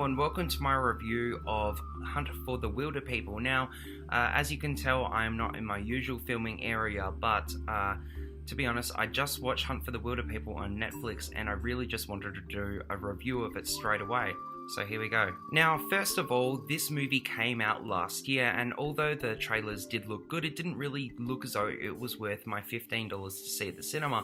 and welcome to my review of Hunt for the Wilderpeople. Now, as you can tell, I am not in my usual filming area, but to be honest, I just watched Hunt for the Wilderpeople on Netflix and I really just wanted to do a review of it straight away. So here we go. Now, first of all, this movie came out last year, and although the trailers did look good, it didn't really look as though it was worth my $15 to see at the cinema.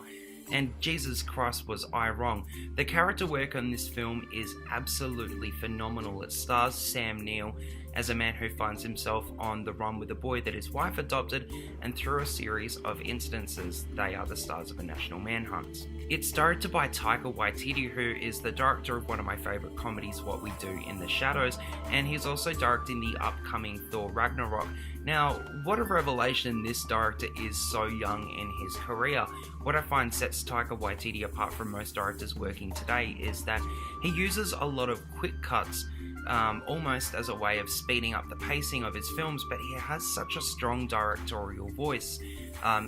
And Jesus Christ, was I wrong. The character work on this film is absolutely phenomenal. It stars Sam Neill as a man who finds himself on the run with a boy that his wife adopted, and through a series of incidences, they are the stars of a national manhunt. It's directed by Taika Waititi, who is the director of one of my favourite comedies, What We Do in the Shadows, and he's also directing the upcoming Thor Ragnarok. Now, what a revelation this director is so young in his career. What I find sets Taika Waititi apart from most directors working today is that he uses a lot of quick cuts, almost as a way of speeding up the pacing of his films, but he has such a strong directorial voice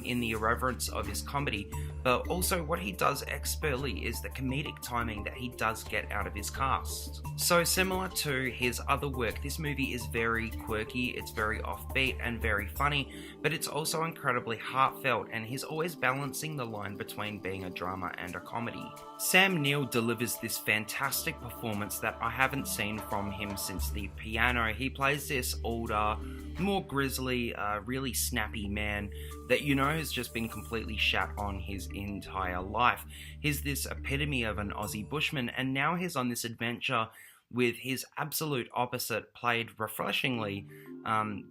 in the irreverence of his comedy. But also what he does expertly is the comedic timing that he does get out of his cast. So similar to his other work, this movie is very quirky, it's very offbeat and very funny, but it's also incredibly heartfelt, and he's always balancing the line between being a drama and a comedy. Sam Neill delivers this fantastic performance that I haven't seen from him since The Piano. He plays this older, more grisly, really snappy man that you know has just been completely shat on his entire life. He's this epitome of an Aussie bushman, and now he's on this adventure with his absolute opposite, played refreshingly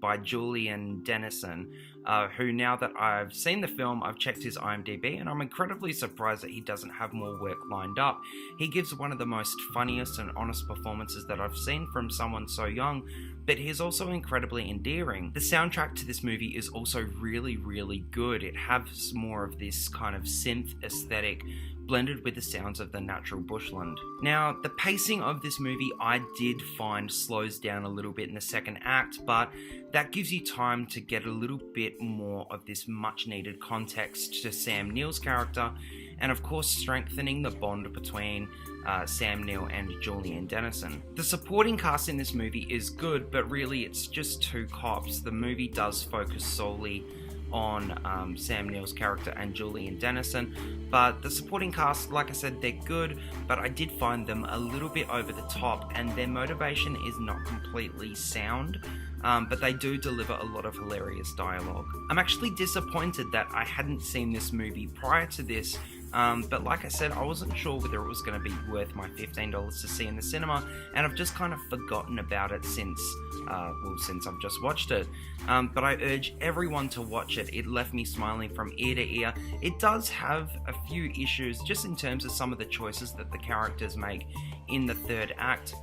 by Julian Dennison, who, now that I've seen the film, I've checked his IMDb, and I'm incredibly surprised that he doesn't have more work lined up. He gives one of the most funniest and honest performances that I've seen from someone so young, but he's also incredibly endearing. The soundtrack to this movie is also really, really good. It has more of this kind of synth aesthetic blended with the sounds of the natural bushland. Now, the pacing of this movie I did find slows down a little bit in the second act, but that gives you time to get a little bit more of this much needed context to Sam Neill's character, and of course strengthening the bond between Sam Neill and Julian Dennison. The supporting cast in this movie is good, but really it's just two cops. The movie does focus solely on Sam Neill's character and Julian Dennison, but the supporting cast, like I said, they're good, but I did find them a little bit over the top, and their motivation is not completely sound, but they do deliver a lot of hilarious dialogue. I'm actually disappointed that I hadn't seen this movie prior to this, but like I said, I wasn't sure whether it was going to be worth my $15 to see in the cinema, and I've just kind of forgotten about it since I've just watched it. But I urge everyone to watch it. It left me smiling from ear to ear. It does have a few issues just in terms of some of the choices that the characters make in the third act,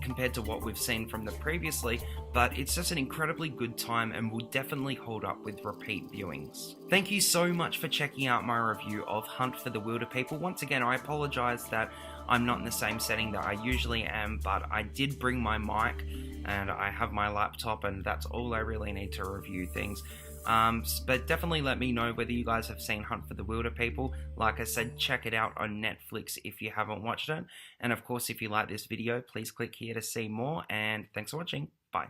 compared to what we've seen from the previously, but it's just an incredibly good time and will definitely hold up with repeat viewings. Thank you so much for checking out my review of Hunt for the Wilderpeople. Once again, I apologise that I'm not in the same setting that I usually am, but I did bring my mic and I have my laptop, and that's all I really need to review things. But definitely let me know whether you guys have seen Hunt for the Wilderpeople. Like I said, check it out on Netflix if you haven't watched it. And of course, if you like this video, please click here to see more. And thanks for watching. Bye.